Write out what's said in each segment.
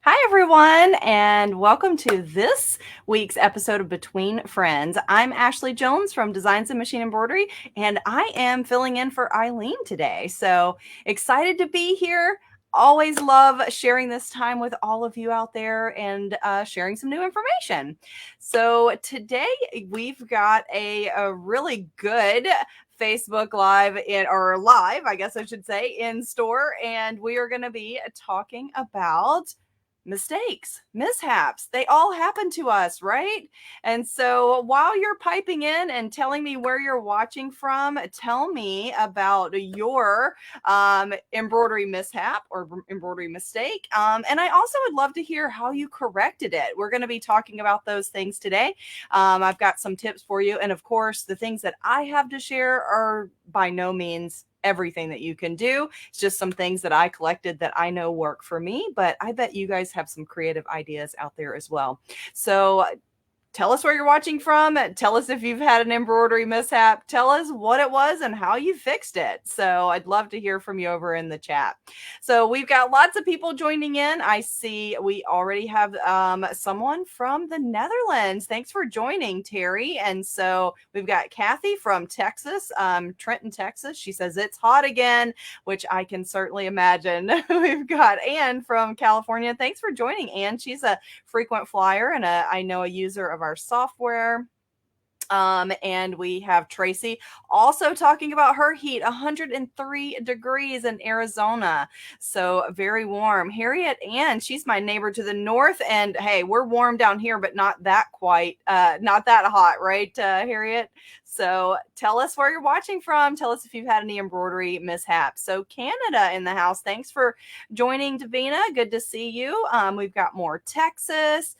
Hi, everyone, and welcome to this week's episode of Between Friends. I'm Ashley Jones from Designs and Machine Embroidery, and I am filling in for Eileen today. So excited to be here. Always love sharing this time with all of you out there and sharing some new information. So today we've got a really good Facebook Live live, I guess I should say, in store, and we are going to be talking about mistakes, mishaps. They all happen to us, right? And so while you're piping in and telling me where you're watching from, tell me about your embroidery mishap or embroidery mistake. And I also would love to hear how you corrected it. We're going to be talking about those things today. I've got some tips for you. And of course, the things that I have to share are by no means everything that you can do. It's just some things that I collected that I know work for me, but I bet you guys have some creative ideas out there as well. So tell us where you're watching from. Tell us if you've had an embroidery mishap. Tell us what it was and how you fixed it. So I'd love to hear from you over in the chat. So we've got lots of people joining in. I see we already have someone from the Netherlands. Thanks for joining, Terry. And so we've got Kathy from Texas, Trenton, Texas. She says it's hot again, which I can certainly imagine. We've got Anne from California. Thanks for joining, Anne. She's a frequent flyer and I know a user of our software. And we have Tracy also talking about her heat, 103 degrees in Arizona. So very warm. Harriet Ann, she's my neighbor to the north. And hey, we're warm down here, but not that not that hot, right, Harriet? So tell us where you're watching from. Tell us if you've had any embroidery mishaps. So Canada in the house. Thanks for joining, Davina. Good to see you. We've got more Texas,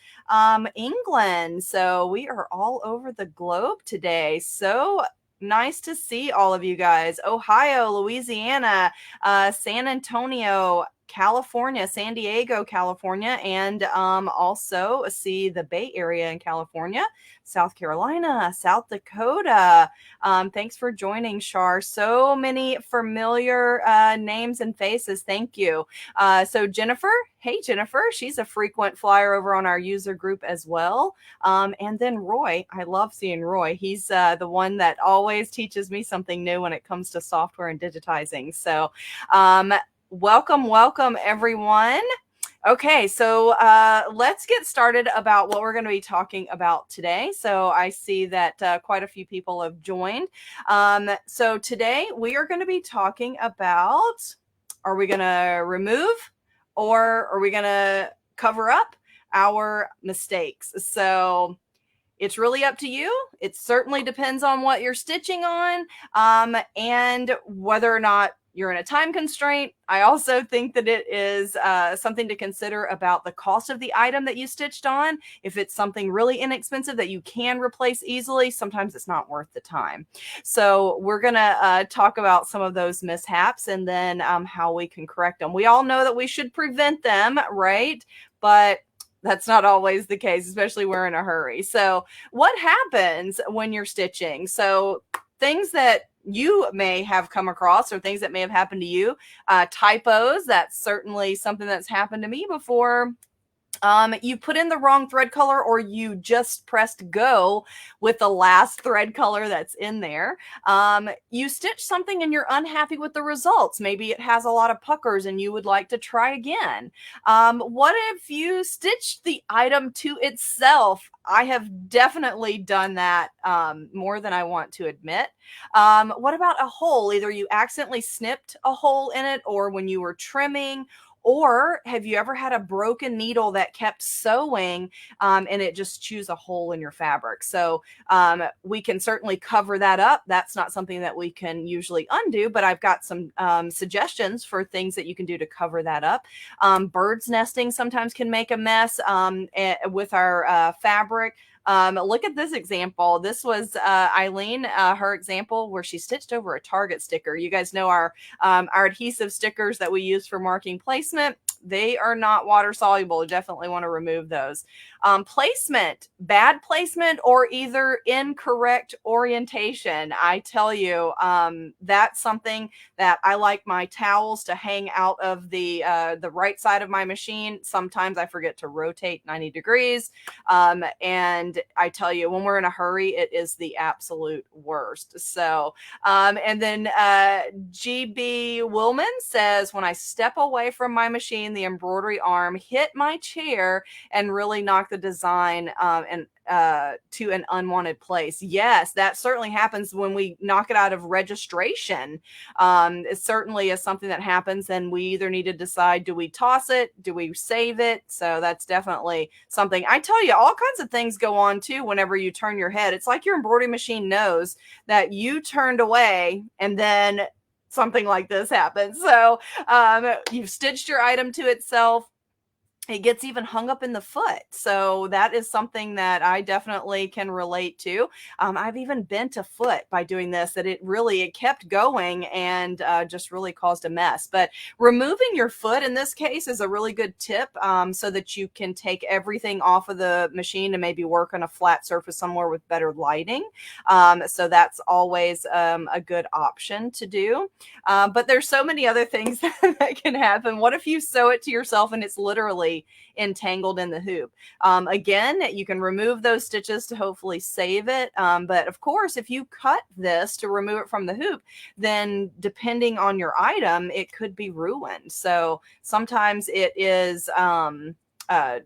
England. So we are all over the globe today. So nice to see all of you guys. Ohio, Louisiana, San Antonio, California, San Diego, California, and also see the Bay Area in California, South Carolina, South Dakota. Thanks for joining, Shar. So many familiar names and faces. Thank you. So Jennifer, hey Jennifer, she's a frequent flyer over on our user group as well. And then Roy, I love seeing Roy. He's the one that always teaches me something new when it comes to software and digitizing. So welcome everyone. Okay, so let's get started about what we're going to be talking about today. So I see that quite a few people have joined. So today we are going to be talking about, are we going to remove or are we going to cover up our mistakes? So it's really up to you. It certainly depends on what you're stitching on and whether or not you're in a time constraint. I also think that it is something to consider about the cost of the item that you stitched on. If it's something really inexpensive that you can replace easily, sometimes it's not worth the time. So we're going to talk about some of those mishaps and then how we can correct them. We all know that we should prevent them, right? But that's not always the case, especially when we're in a hurry. So what happens when you're stitching? So things that you may have come across or things that may have happened to you, typos, that's certainly something that's happened to me before. You put in the wrong thread color or you just pressed go with the last thread color that's in there. You stitch something and you're unhappy with the results. Maybe it has a lot of puckers and you would like to try again. What if you stitched the item to itself? I have definitely done that more than I want to admit. What about a hole? Either you accidentally snipped a hole in it or when you were trimming, Or have you ever had a broken needle that kept sewing and it just chews a hole in your fabric? So we can certainly cover that up. That's not something that we can usually undo, but I've got some suggestions for things that you can do to cover that up. Birds nesting sometimes can make a mess with our fabric. Look at this example. This was Eileen, her example where she stitched over a Target sticker. You guys know our adhesive stickers that we use for marking placement. They are not water soluble. You definitely want to remove those. Placement, bad placement, or either incorrect orientation. I tell you, that's something that I like my towels to hang out of the right side of my machine. Sometimes I forget to rotate 90 degrees. And I tell you, when we're in a hurry, it is the absolute worst. So, and then GB Willman says, when I step away from my machine, the embroidery arm hit my chair and really knocked the design to an unwanted place. Yes, that certainly happens when we knock it out of registration. It certainly is something that happens, and we either need to decide, do we toss it? Do we save it? So that's definitely something. I tell you, all kinds of things go on too whenever you turn your head. It's like your embroidery machine knows that you turned away, and then something like this happens. So you've stitched your item to itself. It gets even hung up in the foot. So that is something that I definitely can relate to. I've even bent a foot by doing this, that it kept going and just really caused a mess. But removing your foot in this case is a really good tip, so that you can take everything off of the machine and maybe work on a flat surface somewhere with better lighting. So that's always a good option to do. But there's so many other things that can happen. What if you sew it to yourself and it's literally entangled in the hoop? Again, you can remove those stitches to hopefully save it. But of course, if you cut this to remove it from the hoop, then depending on your item, it could be ruined. So sometimes it is, a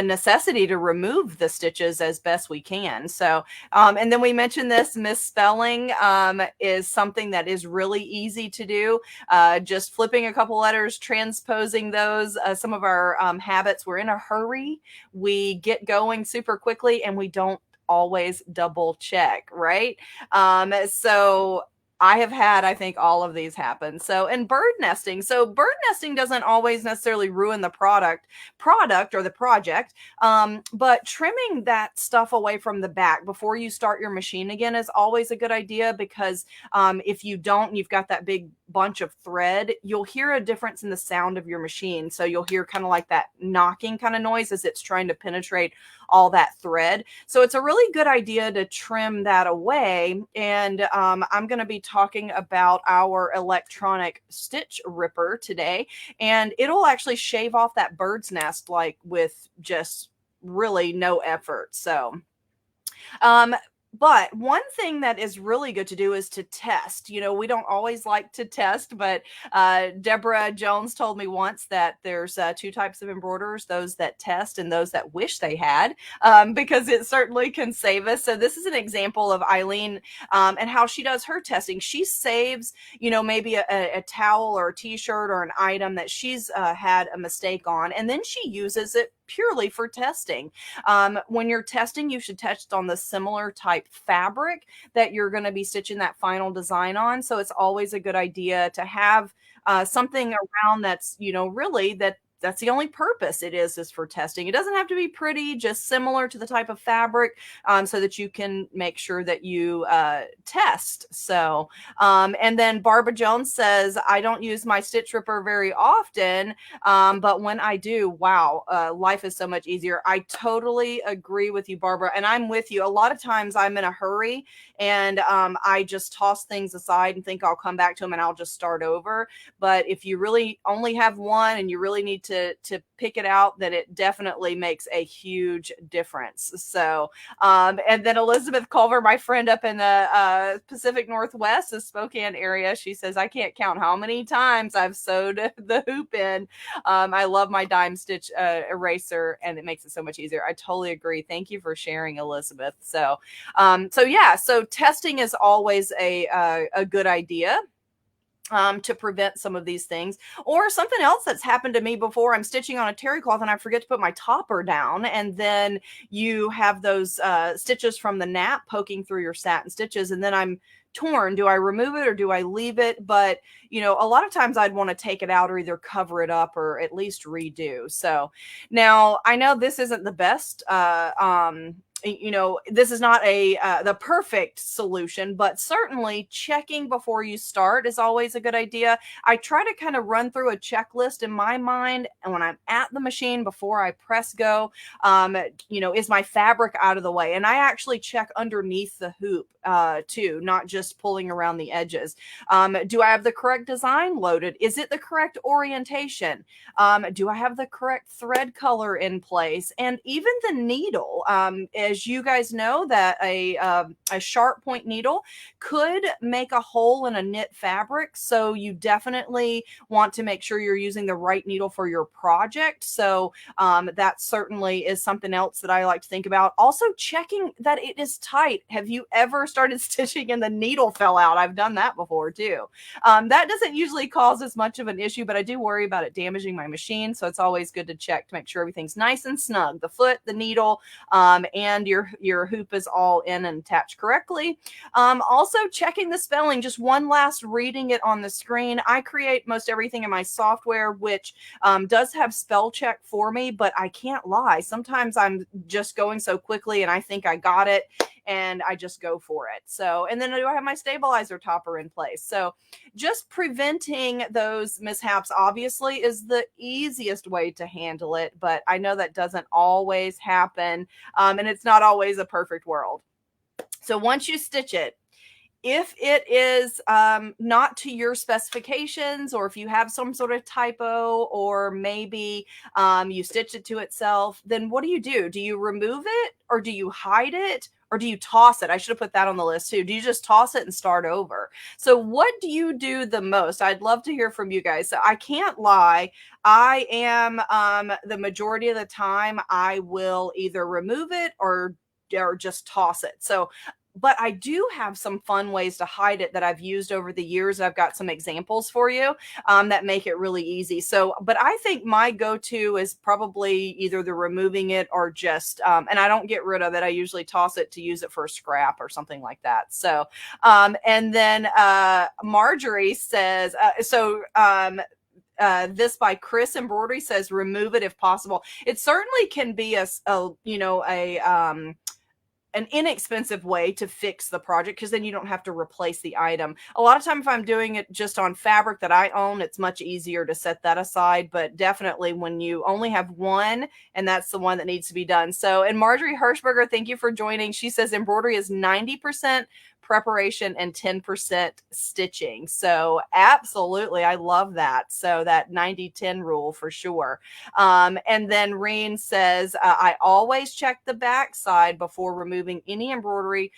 necessity to remove the stitches as best we can. So, and then we mentioned this misspelling is something that is really easy to do. Just flipping a couple letters, transposing those. Some of our habits, we're in a hurry. We get going super quickly and we don't always double check, right? So I have had, I think, all of these happen. So, and bird nesting. So bird nesting doesn't always necessarily ruin the product or the project. But trimming that stuff away from the back before you start your machine again is always a good idea, because if you don't, you've got that big bunch of thread, you'll hear a difference in the sound of your machine. So you'll hear kind of like that knocking kind of noise as it's trying to penetrate all that thread. So it's a really good idea to trim that away. And I'm going to be talking about our electronic stitch ripper today, and it'll actually shave off that bird's nest like with just really no effort. So but one thing that is really good to do is to test. We don't always like to test, but Deborah Jones told me once that there's two types of embroiderers, those that test and those that wish they had, because it certainly can save us. So this is an example of Eileen and how she does her testing. She saves, maybe a towel or a t-shirt or an item that she's had a mistake on, and then she uses it purely for testing. When you're testing, you should test on the similar type fabric that you're going to be stitching that final design on. So it's always a good idea to have something around that's, really that's the only purpose it is for testing. It doesn't have to be pretty, just similar to the type of fabric, so that you can make sure that you test. So, and then Barbara Jones says, I don't use my stitch ripper very often, but when I do, wow, life is so much easier. I totally agree with you, Barbara. And I'm with you. A lot of times I'm in a hurry and I just toss things aside and think I'll come back to them and I'll just start over. But if you really only have one and you really need to pick it out, then it definitely makes a huge difference. So, and then Elizabeth Culver, my friend up in the Pacific Northwest, the Spokane area, she says, I can't count how many times I've sewed the hoop in. I love my dime stitch eraser, and it makes it so much easier. I totally agree. Thank you for sharing, Elizabeth. So, so testing is always a good idea. to prevent some of these things. Or something else that's happened to me before, I'm stitching on a terry cloth and I forget to put my topper down, and then you have those stitches from the nap poking through your satin stitches, and then I'm torn. Do I remove it or do I leave it? But a lot of times I'd want to take it out or either cover it up or at least redo. So now I know this isn't the best this is not the perfect solution, but certainly checking before you start is always a good idea. I try to kind of run through a checklist in my mind, and when I'm at the machine before I press go, is my fabric out of the way? And I actually check underneath the hoop too, not just pulling around the edges. Do I have the correct design loaded? Is it the correct orientation? Do I have the correct thread color in place? And even the needle, as you guys know, that a sharp point needle could make a hole in a knit fabric. So you definitely want to make sure you're using the right needle for your project. So that certainly is something else that I like to think about. Also checking that it is tight. Have you ever started stitching and the needle fell out? I've done that before too. That doesn't usually cause as much of an issue, but I do worry about it damaging my machine. So it's always good to check to make sure everything's nice and snug. The foot, the needle, and your hoop is all in and attached correctly. Also checking the spelling, just one last reading it on the screen. I create most everything in my software, which does have spell check for me, but I can't lie. Sometimes I'm just going so quickly and I think I got it and I just go for it. So, and then do I have my stabilizer topper in place? So just preventing those mishaps obviously is the easiest way to handle it, but I know that doesn't always happen. And it's not always a perfect world. So once you stitch it, if it is not to your specifications, or if you have some sort of typo, or maybe you stitch it to itself, then what do? Do you remove it, or do you hide it, or do you toss it? I should have put that on the list too. Do you just toss it and start over? So what do you do the most? I'd love to hear from you guys. So I can't lie. I am the majority of the time I will either remove it or just toss it. So but I do have some fun ways to hide it that I've used over the years. I've got some examples for you that make it really easy. So, but I think my go-to is probably either the removing it or just, and I don't get rid of it. I usually toss it to use it for a scrap or something like that. So, and then Marjorie says, this by Chris Embroidery says, remove it if possible. It certainly can be an inexpensive way to fix the project, because then you don't have to replace the item. A lot of time, if I'm doing it just on fabric that I own, it's much easier to set that aside. But definitely when you only have one, and that's the one that needs to be done. So, and Marjorie Hirschberger, thank you for joining. She says embroidery is 90% preparation and 10% stitching. So absolutely, I love that. So that 90-10 rule for sure. And then Reen says, I always check the back side before removing any embroidery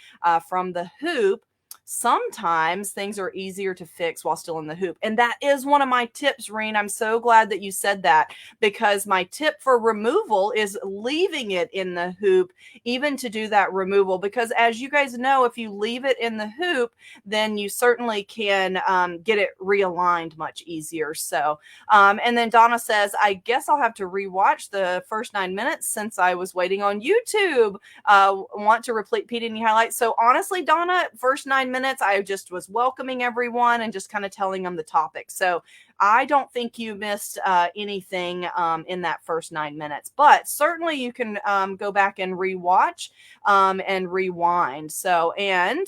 from the hoop. Sometimes things are easier to fix while still in the hoop. And that is one of my tips, Reen. I'm so glad that you said that, because my tip for removal is leaving it in the hoop, even to do that removal. Because as you guys know, if you leave it in the hoop, then you certainly can get it realigned much easier. So, and then Donna says, I guess I'll have to rewatch the first 9 minutes since I was waiting on YouTube. Want to repeat any highlights? So honestly, Donna, first 9 minutes, I just was welcoming everyone and just kind of telling them the topic. So I don't think you missed anything in that first 9 minutes, but certainly you can go back and rewatch and rewind. So, and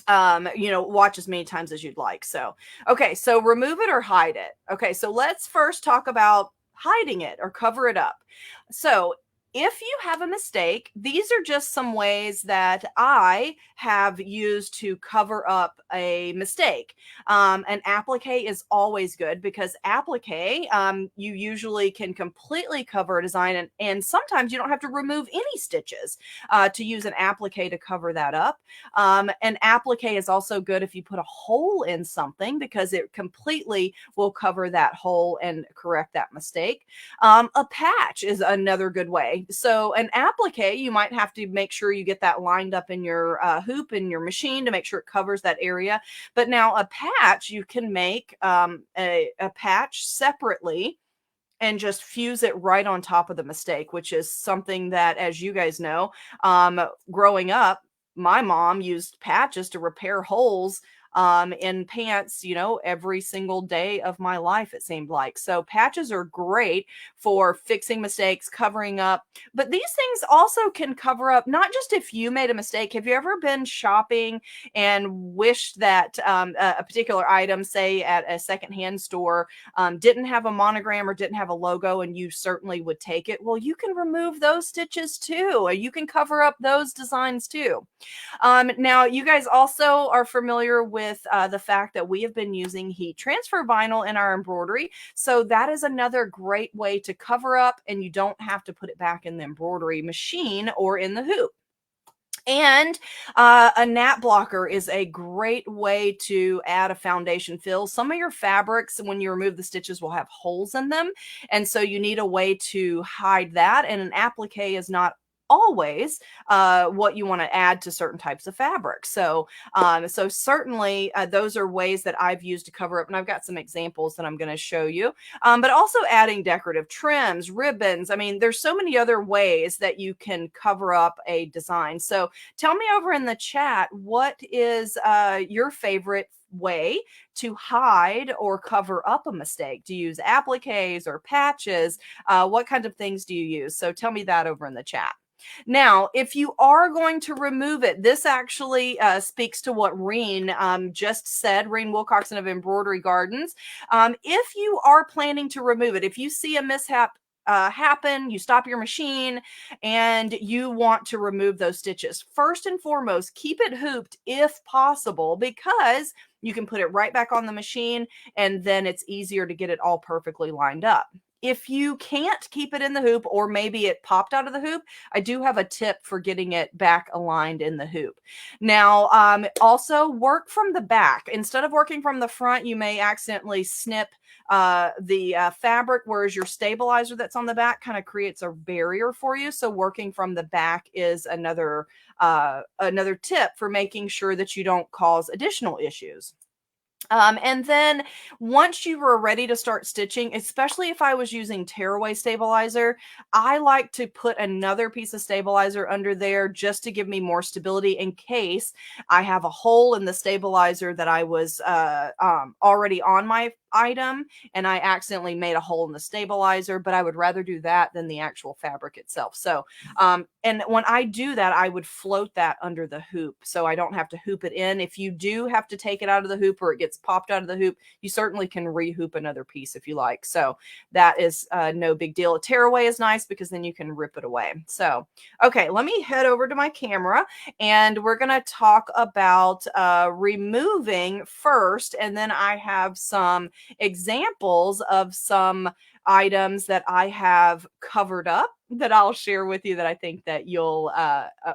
watch as many times as you'd like. So, okay, so remove it or hide it. Okay, so let's first talk about hiding it or cover it up. So if you have a mistake, these are just some ways that I have used to cover up a mistake. An applique is always good, because applique, you usually can completely cover a design, and sometimes you don't have to remove any stitches to use an applique to cover that up. An applique is also good if you put a hole in something, because it completely will cover that hole and correct that mistake. A patch is another good way. So an applique, you might have to make sure you get that lined up in your hoop in your machine to make sure it covers that area. But now a patch, you can make a patch separately and just fuse it right on top of the mistake, which is something that, as you guys know, growing up, my mom used patches to repair holes in pants, every single day of my life, it seemed like. So patches are great for fixing mistakes, covering up, but these things also can cover up not just if you made a mistake. Have you ever been shopping and wished that a particular item, say at a secondhand store, didn't have a monogram or didn't have a logo, and you certainly would take it? Well, you can remove those stitches too. You can cover up those designs too. Now, you guys also are familiar with the fact that we have been using heat transfer vinyl in our embroidery. So that is another great way to cover up, and you don't have to put it back in the embroidery machine or in the hoop. And a gnat blocker is a great way to add a foundation fill. Some of your fabrics, when you remove the stitches, will have holes in them. And so you need a way to hide that. And an applique is not always what you want to add to certain types of fabric. So certainly those are ways that I've used to cover up. And I've got some examples that I'm going to show you. But also adding decorative trims, ribbons. I mean, there's so many other ways that you can cover up a design. So tell me over in the chat, what is your favorite way to hide or cover up a mistake? Do you use appliques or patches? What kinds of things do you use? So tell me that over in the chat. Now, if you are going to remove it, this actually speaks to what Reen just said, Reen Wilcoxon of Embroidery Gardens. If you are planning to remove it, if you see a mishap happen, you stop your machine and you want to remove those stitches, first and foremost, keep it hooped if possible, because you can put it right back on the machine and then it's easier to get it all perfectly lined up. If you can't keep it in the hoop, or maybe it popped out of the hoop, I do have a tip for getting it back aligned in the hoop. Now, also work from the back. Instead of working from the front, you may accidentally snip the fabric, whereas your stabilizer that's on the back kind of creates a barrier for you. So working from the back is another tip for making sure that you don't cause additional issues. And then once you were ready to start stitching, especially if I was using tearaway stabilizer, I like to put another piece of stabilizer under there just to give me more stability in case I have a hole in the stabilizer that I was already on my item and I accidentally made a hole in the stabilizer, but I would rather do that than the actual fabric itself. So, and when I do that, I would float that under the hoop so I don't have to hoop it in. If you do have to take it out of the hoop or it gets popped out of the hoop, you certainly can re-hoop another piece if you like. So that is no big deal. A tearaway is nice because then you can rip it away. So, okay, let me head over to my camera and we're going to talk about removing first, and then I have some examples of some items that I have covered up that I'll share with you that I think that you'll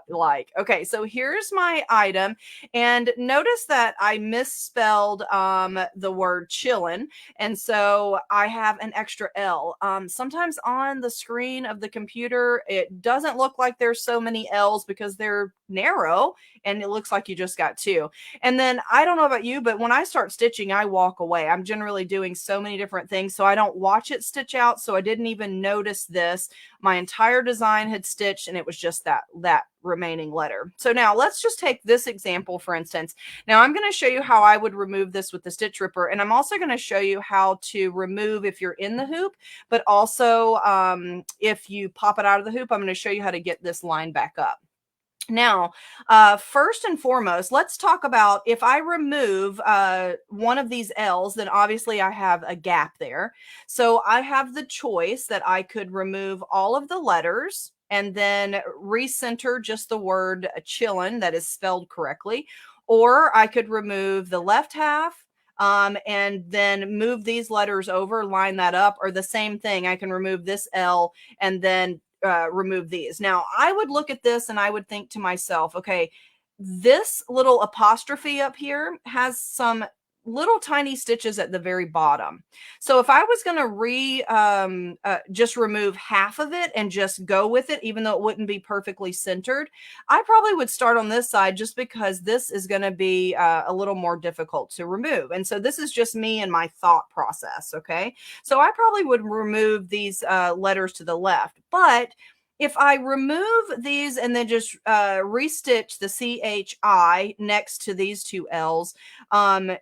like. Okay, so here's my item, and notice that I misspelled the word chillin', and so I have an extra L. Sometimes on the screen of the computer, it doesn't look like there's so many L's because they're narrow, and it looks like you just got two. And then I don't know about you, but when I start stitching, I walk away. I'm generally doing so many different things, so I don't watch it stitch out, so I didn't even notice this. My entire design had stitched and it was just that remaining letter. So now let's just take this example, for instance. Now I'm going to show you how I would remove this with the stitch ripper, and I'm also going to show you how to remove if you're in the hoop, but also if you pop it out of the hoop, I'm going to show you how to get this line back up. Now, first and foremost, let's talk about if I remove one of these L's, then obviously I have a gap there. So I have the choice that I could remove all of the letters and then recenter just the word chillin' that is spelled correctly. Or I could remove the left half and then move these letters over, line that up, or the same thing. I can remove this L and then remove these. Now, I would look at this and I would think to myself, okay, this little apostrophe up here has some little tiny stitches at the very bottom. So if I was going to just remove half of it and just go with it, even though it wouldn't be perfectly centered, I probably would start on this side just because this is going to be a little more difficult to remove. And so this is just me and my thought process. Okay. So I probably would remove these letters to the left, but if I remove these and then just restitch the CHI next to these two L's,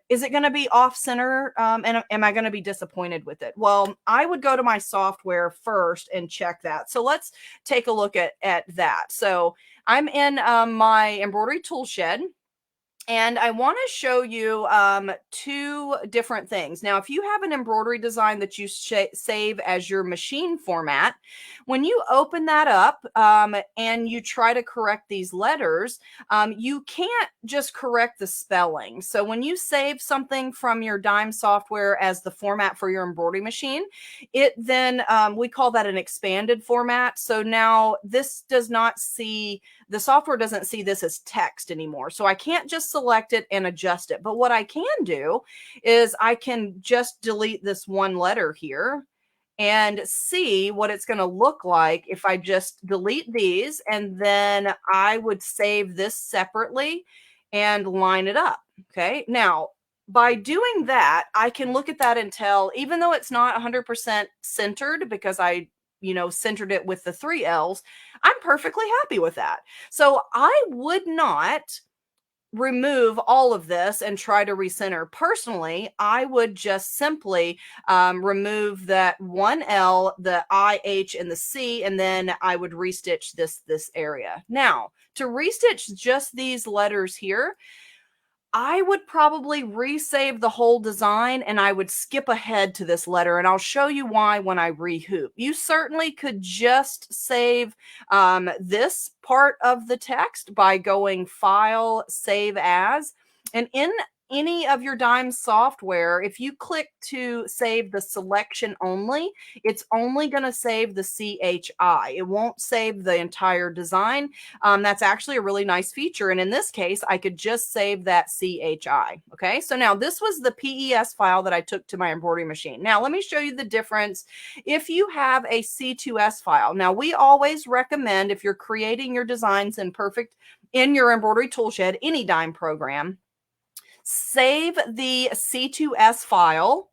is it going to be off center? And am I going to be disappointed with it? Well, I would go to my software first and check that. So let's take a look at that. So I'm in my embroidery tool shed. And I want to show you two different things. Now, if you have an embroidery design that you save as your machine format, when you open that up and you try to correct these letters, you can't just correct the spelling. So when you save something from your Dime software as the format for your embroidery machine, it then, we call that an expanded format. So now this does not see, the software doesn't see this as text anymore. So I can't just select it and adjust it. But what I can do is I can just delete this one letter here and see what it's going to look like if I just delete these, and then I would save this separately and line it up. Okay. Now, by doing that, I can look at that and tell, even though it's not 100% centered because I centered it with the 3 L's, I'm perfectly happy with that. So I would not remove all of this and try to recenter. Personally, I would just simply remove that 1 L, the I, H, and the C, and then I would restitch this area. Now, to restitch just these letters here, I would probably resave the whole design and I would skip ahead to this letter, and I'll show you why when I rehoop. You certainly could just save this part of the text by going File, Save As, and in any of your Dime software, if you click to save the selection only, it's only going to save the CHI. It won't save the entire design. That's actually a really nice feature. And in this case, I could just save that CHI. Okay, so now this was the PES file that I took to my embroidery machine. Now, let me show you the difference if you have a C2S file. Now, we always recommend, if you're creating your designs in your embroidery toolshed, any Dime program, save the C2S file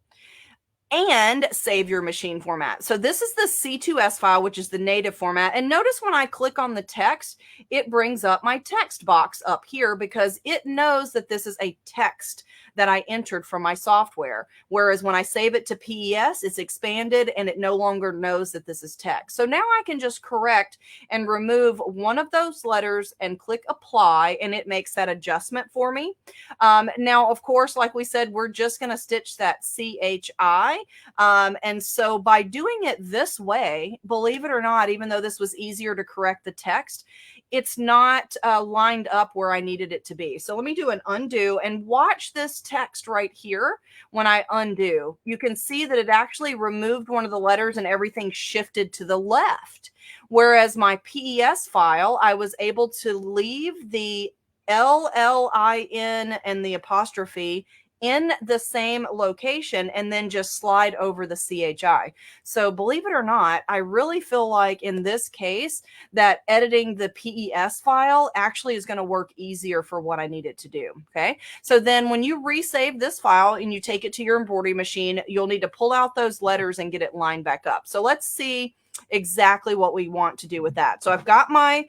and save your machine format. So this is the C2S file, which is the native format. And notice when I click on the text, it brings up my text box up here because it knows that this is a text that I entered from my software. Whereas when I save it to PES, it's expanded and it no longer knows that this is text. So now I can just correct and remove one of those letters and click apply, and it makes that adjustment for me. Now, of course, like we said, we're just going to stitch that CHI. And so by doing it this way, believe it or not, even though this was easier to correct the text, it's not lined up where I needed it to be. So let me do an undo and watch this text right here. When I undo, you can see that it actually removed one of the letters and everything shifted to the left. Whereas my PES file, I was able to leave the LLIN and the apostrophe in the same location and then just slide over the CHI. So believe it or not, I really feel like in this case that editing the PES file actually is going to work easier for what I need it to do. Okay. So then when you resave this file and you take it to your embroidery machine, you'll need to pull out those letters and get it lined back up. So let's see exactly what we want to do with that. So I've got my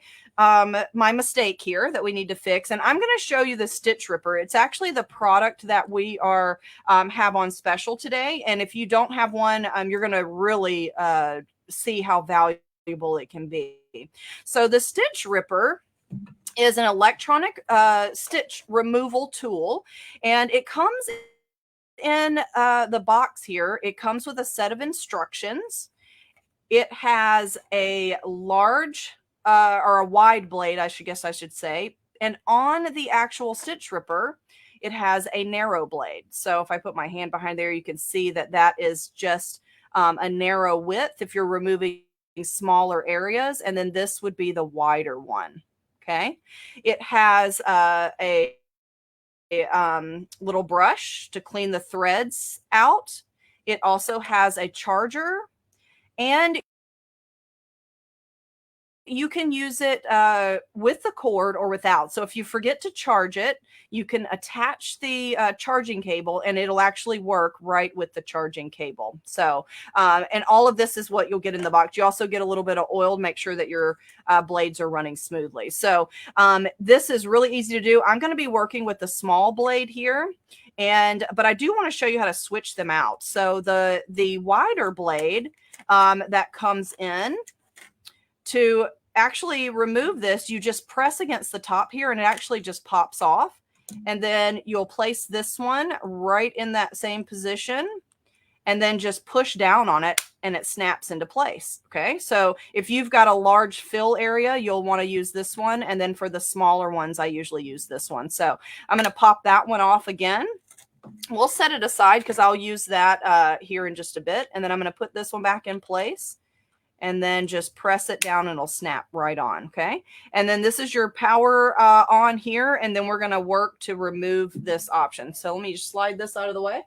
mistake here that we need to fix, and I'm going to show you the stitch ripper. It's actually the product that we are have on special today, and if you don't have one, you're going to really see how valuable it can be. So the stitch ripper is an electronic stitch removal tool, and it comes in the box here. It comes with a set of instructions. It has a large or a wide blade, I should say. And on the actual stitch ripper, it has a narrow blade. So if I put my hand behind there, you can see that that is just a narrow width if you're removing smaller areas. And then this would be the wider one. Okay. It has a little brush to clean the threads out. It also has a charger, and you can use it with the cord or without. So if you forget to charge it, you can attach the charging cable and it'll actually work right with the charging cable. So, and all of this is what you'll get in the box. You also get a little bit of oil to make sure that your blades are running smoothly. So this is really easy to do. I'm going to be working with the small blade here. But I do want to show you how to switch them out. So the wider blade that comes in, to actually remove this, you just press against the top here and it actually just pops off. And then you'll place this one right in that same position and then just push down on it and it snaps into place. Okay. So if you've got a large fill area, you'll want to use this one. And then for the smaller ones, I usually use this one. So I'm going to pop that one off again. We'll set it aside because I'll use that here in just a bit. And then I'm going to put this one back in place. And then just press it down and it'll snap right on. Okay. And then this is your power on here. And then we're going to work to remove this option. So let me just slide this out of the way.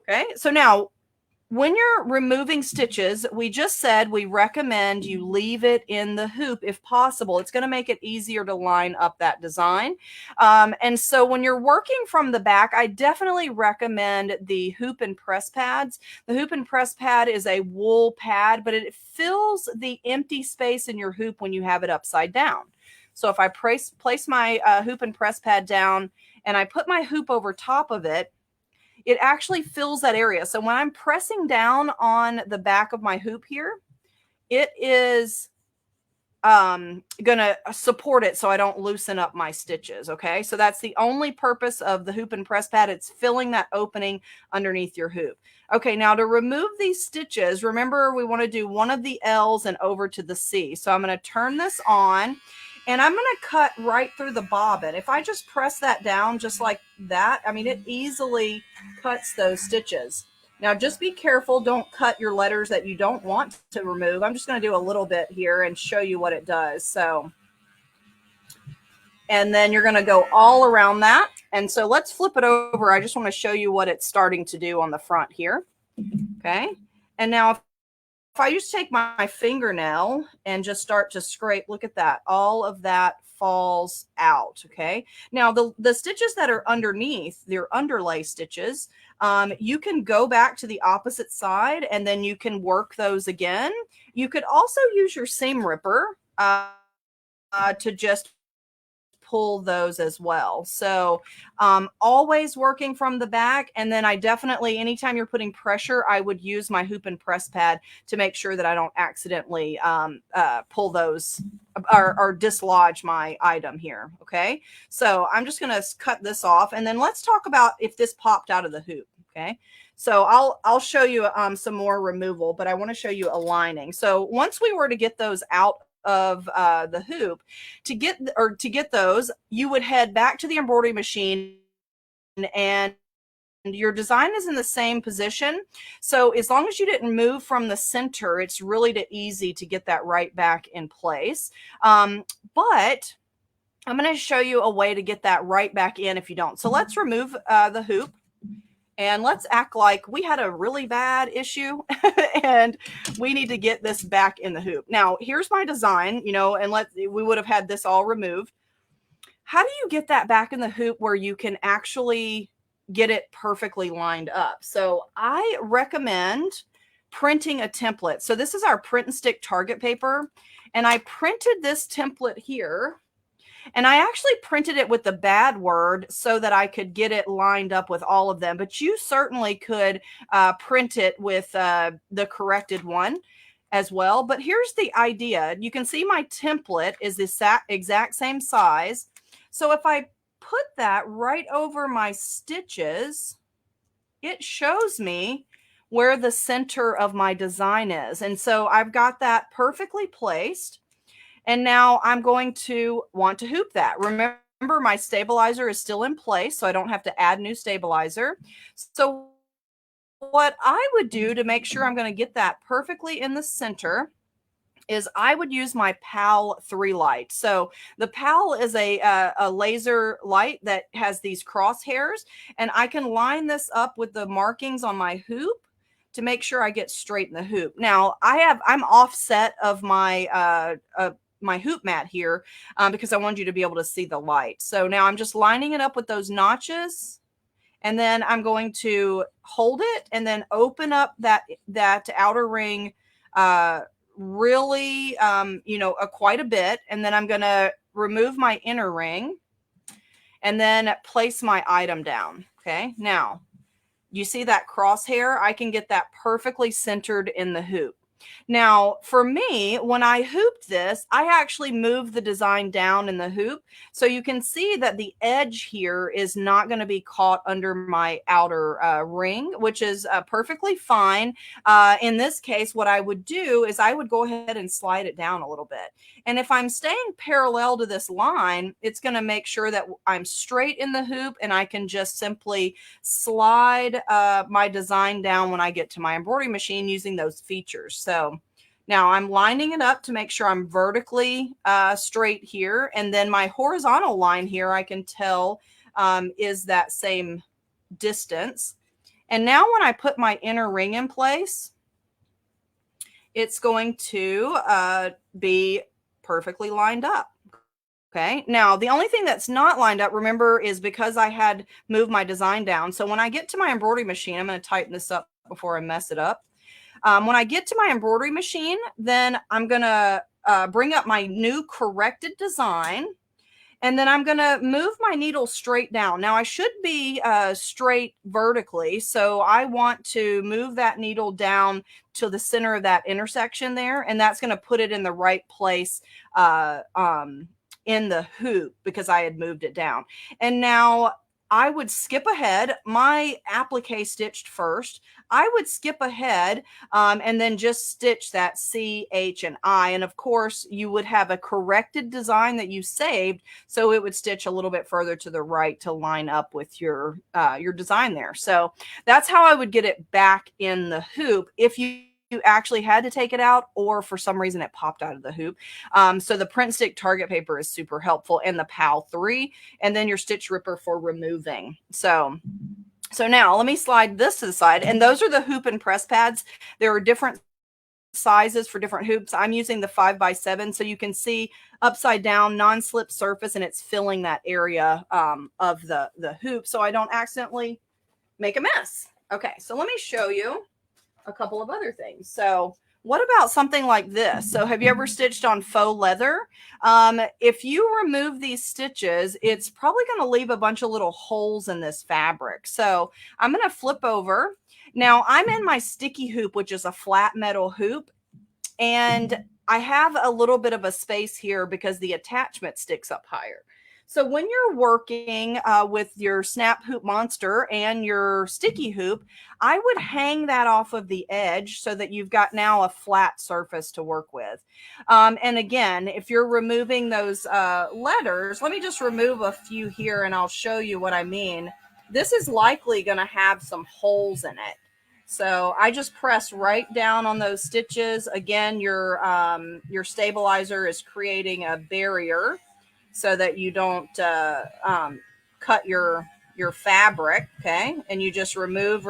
Okay. So now when you're removing stitches, we just said we recommend you leave it in the hoop if possible. It's going to make it easier to line up that design. And so when you're working from the back, I definitely recommend the hoop and press pads. The hoop and press pad is a wool pad, but it fills the empty space in your hoop when you have it upside down. So if I place my hoop and press pad down and I put my hoop over top of it, it actually fills that area. So when I'm pressing down on the back of my hoop here, it is going to support it so I don't loosen up my stitches. Okay. So that's the only purpose of the hoop and press pad. It's filling that opening underneath your hoop. Okay. Now to remove these stitches, remember we want to do one of the L's and over to the C. So I'm going to turn this on. And I'm going to cut right through the bobbin. If I just press that down just like that, I mean, it easily cuts those stitches. Now, just be careful. Don't cut your letters that you don't want to remove. I'm just going to do a little bit here and show you what it does. So, and then you're going to go all around that. And so let's flip it over. I just want to show you what it's starting to do on the front here. Okay. And now if I just take my fingernail and just start to scrape, look at that. All of that falls out. Okay. Now the stitches that are underneath, they're underlay stitches. You can go back to the opposite side and then you can work those again. You could also use your seam ripper to just pull those as well. So always working from the back. And then I definitely, anytime you're putting pressure, I would use my hoop and press pad to make sure that I don't accidentally pull those or dislodge my item here. Okay. So I'm just going to cut this off. And then let's talk about if this popped out of the hoop. Okay. So I'll show you some more removal, but I want to show you aligning. So once we were to get those out of the hoop, to get those, you would head back to the embroidery machine and your design is in the same position. So as long as you didn't move from the center, it's really easy to get that right back in place. But I'm going to show you a way to get that right back in if you don't. So let's remove the hoop. And let's act like we had a really bad issue and we need to get this back in the hoop. Now, here's my design, you know, and we would have had this all removed. How do you get that back in the hoop where you can actually get it perfectly lined up? So I recommend printing a template. So this is our print and stick target paper. And I printed this template here. And I actually printed it with the bad word so that I could get it lined up with all of them. But you certainly could print it with the corrected one as well. But here's the idea. You can see my template is the exact same size. So if I put that right over my stitches, it shows me where the center of my design is. And so I've got that perfectly placed. And now I'm going to want to hoop that. Remember, my stabilizer is still in place, so I don't have to add new stabilizer. So what I would do to make sure I'm going to get that perfectly in the center is I would use my PAL 3 light. So the PAL is a laser light that has these crosshairs, and I can line this up with the markings on my hoop to make sure I get straight in the hoop. Now I'm offset of my hoop mat here because I wanted you to be able to see the light. So now I'm just lining it up with those notches, and then I'm going to hold it and then open up that outer ring really, quite a bit. And then I'm going to remove my inner ring and then place my item down. Okay. Now you see that crosshair? I can get that perfectly centered in the hoop. Now, for me, when I hooped this, I actually moved the design down in the hoop. So you can see that the edge here is not going to be caught under my outer ring, which is perfectly fine. In this case, what I would do is I would go ahead and slide it down a little bit. And if I'm staying parallel to this line, it's going to make sure that I'm straight in the hoop, and I can just simply slide my design down when I get to my embroidery machine using those features. So now I'm lining it up to make sure I'm vertically straight here. And then my horizontal line here, I can tell is that same distance. And now when I put my inner ring in place, it's going to be perfectly lined up. Okay. Now, the only thing that's not lined up, remember, is because I had moved my design down. So when I get to my embroidery machine, I'm going to tighten this up before I mess it up. When I get to my embroidery machine, then I'm going to bring up my new corrected design, and then I'm going to move my needle straight down. Now, I should be straight vertically, so I want to move that needle down to the center of that intersection there, and that's going to put it in the right place in the hoop because I had moved it down. And now I would skip ahead. My applique stitched first. I would skip ahead and then just stitch that C, H, and I. And of course, you would have a corrected design that you saved, so it would stitch a little bit further to the right to line up with your design there. So that's how I would get it back in the hoop if you actually had to take it out, or for some reason it popped out of the hoop. So the print stick target paper is super helpful, and the PAL 3, and then your stitch ripper for removing. So now let me slide this to the side, and those are the hoop and press pads. There are different sizes for different hoops. I'm using the 5x7, so you can see upside down non-slip surface, and it's filling that area of the hoop so I don't accidentally make a mess. Okay, so let me show you a couple of other things. So what about something like this? So have you ever stitched on faux leather? If you remove these stitches, it's probably going to leave a bunch of little holes in this fabric. So I'm going to flip over. Now I'm in my sticky hoop, which is a flat metal hoop, and I have a little bit of a space here because the attachment sticks up higher. So when you're working with your snap hoop monster and your sticky hoop, I would hang that off of the edge so that you've got now a flat surface to work with. And again, if you're removing those letters, let me just remove a few here and I'll show you what I mean. This is likely going to have some holes in it. So I just press right down on those stitches. Again, your stabilizer is creating a barrier so that you don't cut your fabric, okay? And you just remove.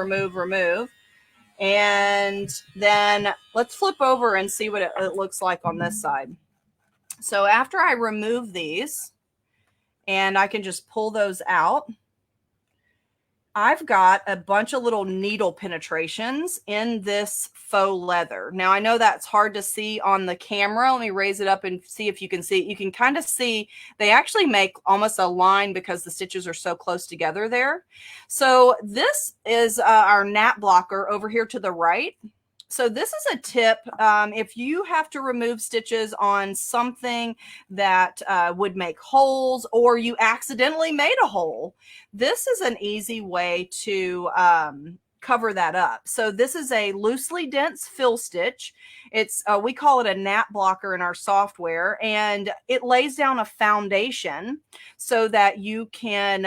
And then let's flip over and see what it looks like on this side. So after I remove these, and I can just pull those out, I've got a bunch of little needle penetrations in this faux leather. Now, I know that's hard to see on the camera. Let me raise it up and see if you can see it. You can kind of see they actually make almost a line because the stitches are so close together there. So this is our nap blocker over here to the right. So this is a tip if you have to remove stitches on something that would make holes, or you accidentally made a hole. This is an easy way to cover that up. So this is a loosely dense fill stitch. It's we call it a nap blocker in our software, and it lays down a foundation so that you can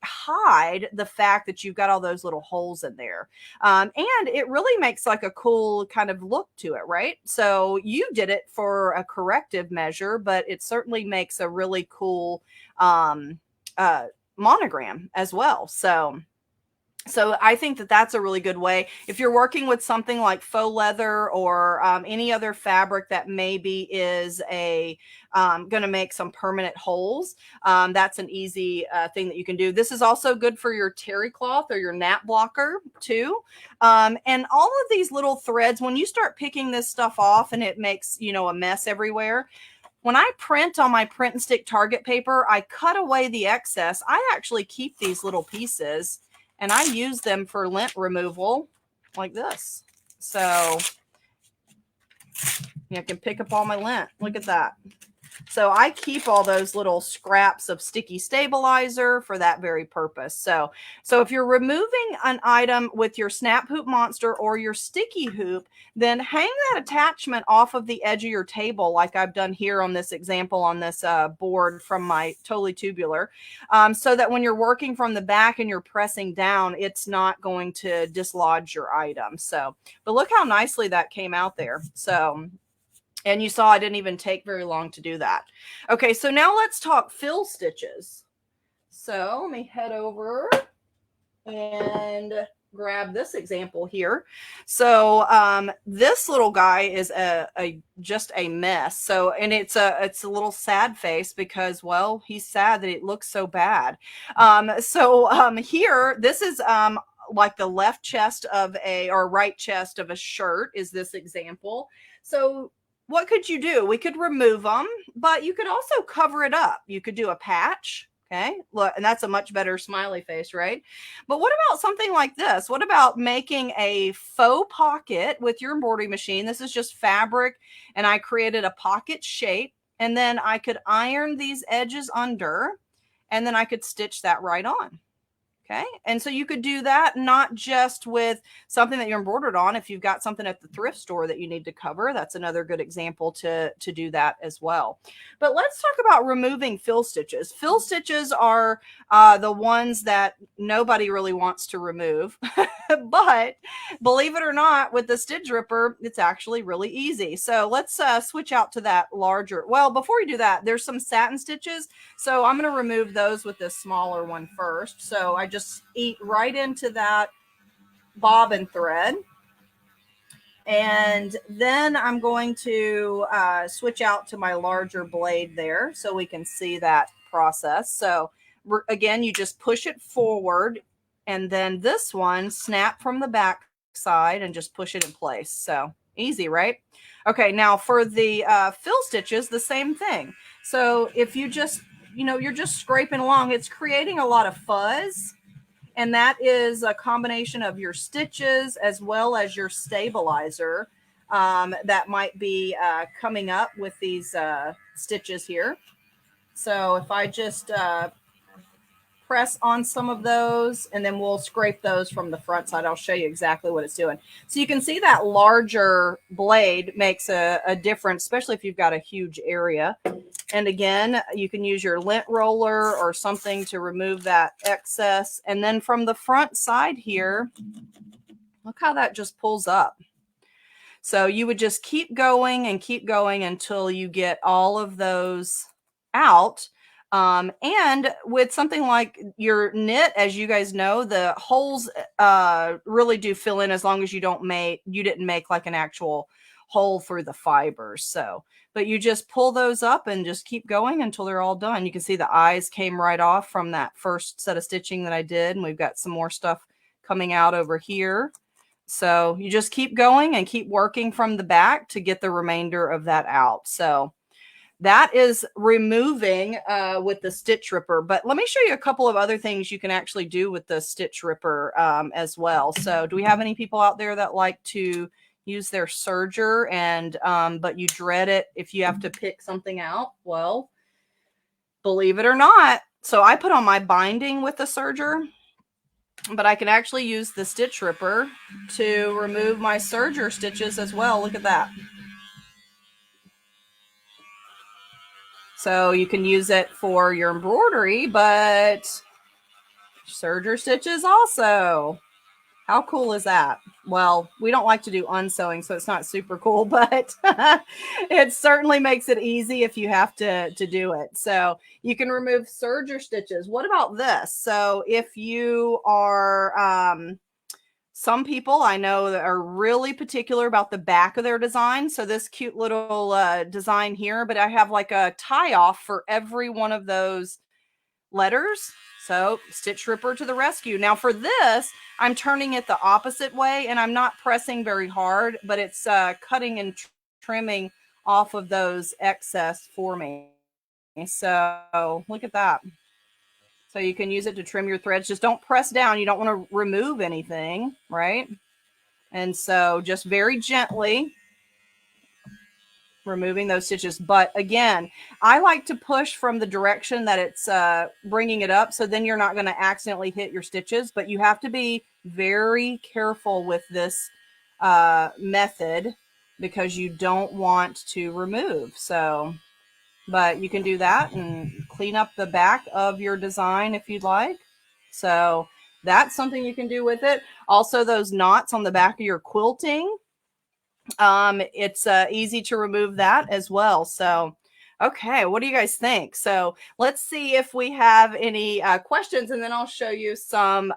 hide the fact that you've got all those little holes in there. And it really makes like a cool kind of look to it, right? So you did it for a corrective measure, but it certainly makes a really cool monogram as well. So I think that that's a really good way. If you're working with something like faux leather or any other fabric that maybe is going to make some permanent holes, that's an easy thing that you can do. This is also good for your terry cloth or your nap blocker too. And all of these little threads, when you start picking this stuff off and it makes, a mess everywhere, when I print on my print and stick target paper, I cut away the excess. I actually keep these little pieces and I use them for lint removal like this. So I can pick up all my lint. Look at that. So I keep all those little scraps of sticky stabilizer for that very purpose. So if you're removing an item with your snap hoop monster or your sticky hoop, then hang that attachment off of the edge of your table like I've done here on this example on this board from my Totally Tubular, so that when you're working from the back and you're pressing down, it's not going to dislodge your item. So, but look how nicely that came out there. So, and you saw I didn't even take very long to do that. Okay, so now let's talk fill stitches. So let me head over and grab this example here. So this little guy is just a mess. So, and it's a little sad face because, well, he's sad that it looks so bad. Here, this is like the left chest of or right chest of a shirt is this example. So what could you do? We could remove them, but you could also cover it up. You could do a patch. Okay, look, and that's a much better smiley face, right? But what about something like this? What about making a faux pocket with your embroidery machine? This is just fabric, and I created a pocket shape, and then I could iron these edges under, and then I could stitch that right on. Okay. And so you could do that not just with something that you're embroidered on. If you've got something at the thrift store that you need to cover, that's another good example to do that as well. But let's talk about removing fill stitches. Fill stitches are the ones that nobody really wants to remove. But believe it or not, with the stitch ripper, it's actually really easy. So let's switch out to that larger. Well, before we do that, there's some satin stitches. So I'm going to remove those with this smaller one first. So I just eat right into that bobbin thread. And then I'm going to switch out to my larger blade there so we can see that process. So again, you just push it forward, and then this one, snap from the back side and just push it in place. So easy, right? Okay, now for the fill stitches, the same thing. So if you just, you're just scraping along, it's creating a lot of fuzz. And that is a combination of your stitches as well as your stabilizer that might be coming up with these stitches here. So if I just press on some of those, and then we'll scrape those from the front side. I'll show you exactly what it's doing. So you can see that larger blade makes a difference, especially if you've got a huge area. And again, you can use your lint roller or something to remove that excess. And then from the front side here, look how that just pulls up. So you would just keep going until you get all of those out. And with something like your knit, as you guys know, the holes really do fill in as long as you didn't make like an actual hole through the fibers. So, but you just pull those up and just keep going until they're all done. You can see the eyes came right off from that first set of stitching that I did. And we've got some more stuff coming out over here. So you just keep going and keep working from the back to get the remainder of that out. So that is removing with the stitch ripper. But let me show you a couple of other things you can actually do with the stitch ripper as well. So do we have any people out there that like to use their serger and but you dread it if you have to pick something out? Well, believe it or not. So I put on my binding with the serger. but I can actually use the stitch ripper to remove my serger stitches as well. Look at that. So you can use it for your embroidery, but serger stitches also. How cool is that? Well, we don't like to do unsewing, so it's not super cool, but it certainly makes it easy if you have to do it. So you can remove serger stitches. What about this? So if you are, some people I know that are really particular about the back of their design. So this cute little design here, but I have like a tie off for every one of those letters. So stitch ripper to the rescue. Now for this, I'm turning it the opposite way and I'm not pressing very hard, but it's cutting and trimming off of those excess for me. So look at that. So you can use it to trim your threads. Just don't press down. You don't want to remove anything, right? And so just very gently removing those stitches. But again, I like to push from the direction that it's bringing it up. So then you're not going to accidentally hit your stitches, but you have to be very careful with this method because you don't want to remove. So, but you can do that and clean up the back of your design if you'd like. So that's something you can do with it. Also, those knots on the back of your quilting, it's easy to remove that as well. So okay, what do you guys think? So let's see if we have any questions, and then I'll show you some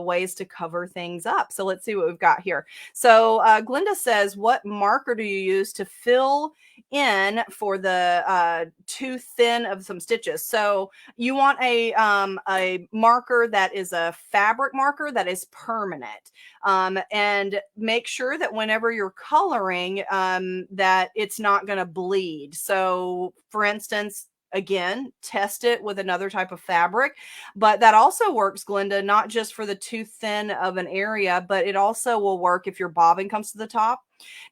ways to cover things up. So let's see what we've got here. So Glinda says, what marker do you use to fill in for the too thin of some stitches? So you want a marker that is a fabric marker that is permanent. And make sure that whenever you're coloring, that it's not going to bleed. So for instance, again, test it with another type of fabric, but that also works, Glinda, not just for the too thin of an area, but it also will work if your bobbin comes to the top.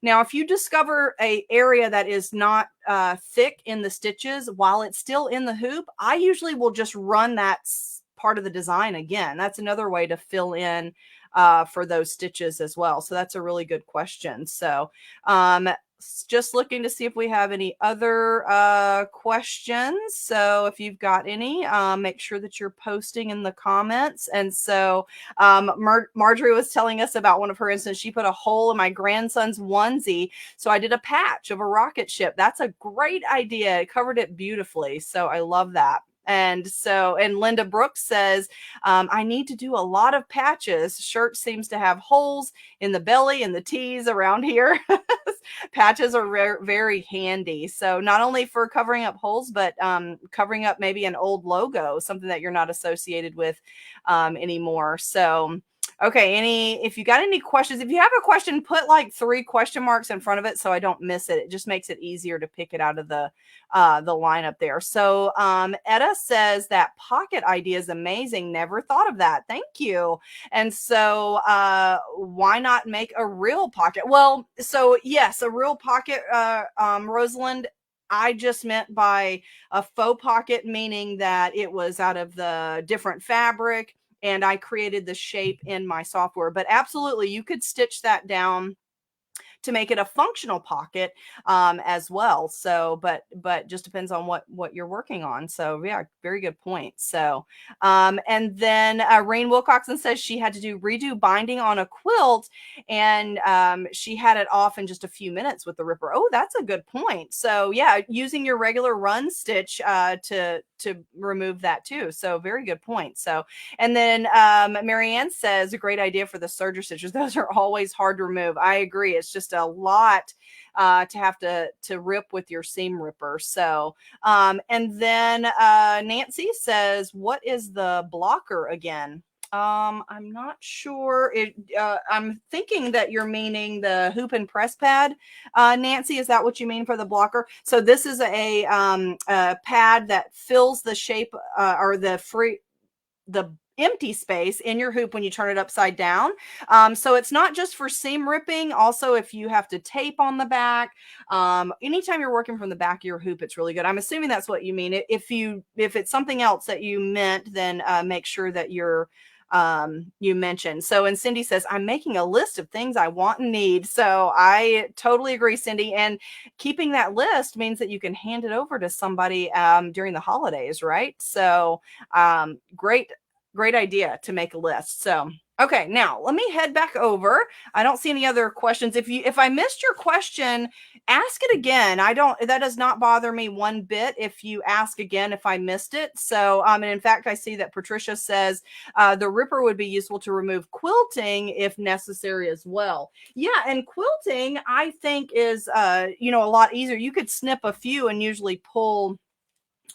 Now, if you discover a area that is not thick in the stitches while it's still in the hoop, I usually will just run that part of the design again. That's another way to fill in for those stitches as well. So that's a really good question. So just looking to see if we have any other questions. So if you've got any, make sure that you're posting in the comments. And so Marjorie was telling us about one of her instances. She put a hole in my grandson's onesie. So I did a patch of a rocket ship. That's a great idea. It covered it beautifully. So I love that. And so, and Linda Brooks says, I need to do a lot of patches. Shirt seems to have holes in the belly and the tees around here. Patches are very handy. So not only for covering up holes, but covering up maybe an old logo, something that you're not associated with anymore. So okay, if you got any questions, if you have a question, put like 3 question marks in front of it so I don't miss it. It just makes it easier to pick it out of the lineup there. So Etta says that pocket idea is amazing. Never thought of that. Thank you. And so why not make a real pocket? Well, so yes, a real pocket, Rosalind. I just meant by a faux pocket, meaning that it was out of the different fabric and I created the shape in my software. But absolutely, you could stitch that down to make it a functional pocket as well. So, but just depends on what you're working on. So yeah, very good point. So, and then Rain Wilcoxon says she had to redo binding on a quilt and she had it off in just a few minutes with the ripper. Oh, that's a good point. So yeah, using your regular run stitch to remove that too. So very good point. So, and then Marianne says a great idea for the serger stitches. Those are always hard to remove. I agree. It's just a lot to have to rip with your seam ripper. So, and then Nancy says, what is the blocker again? I'm not sure. I'm thinking that you're meaning the hoop and press pad. Nancy, is that what you mean for the blocker? So this is a pad that fills the shape or the empty space in your hoop when you turn it upside down. So it's not just for seam ripping. Also, if you have to tape on the back, anytime you're working from the back of your hoop, it's really good. I'm assuming that's what you mean. If it's something else that you meant, then make sure that you're you mentioned. So, and Cindy says, I'm making a list of things I want and need. So I totally agree, Cindy. And keeping that list means that you can hand it over to somebody during the holidays, right? So great idea to make a list. So okay, now let me head back over. I don't see any other questions. If I missed your question, ask it again. That does not bother me one bit if you ask again if I missed it. So and in fact, I see that Patricia says the ripper would be useful to remove quilting if necessary as well. Yeah, and quilting I think is a lot easier. You could snip a few and usually pull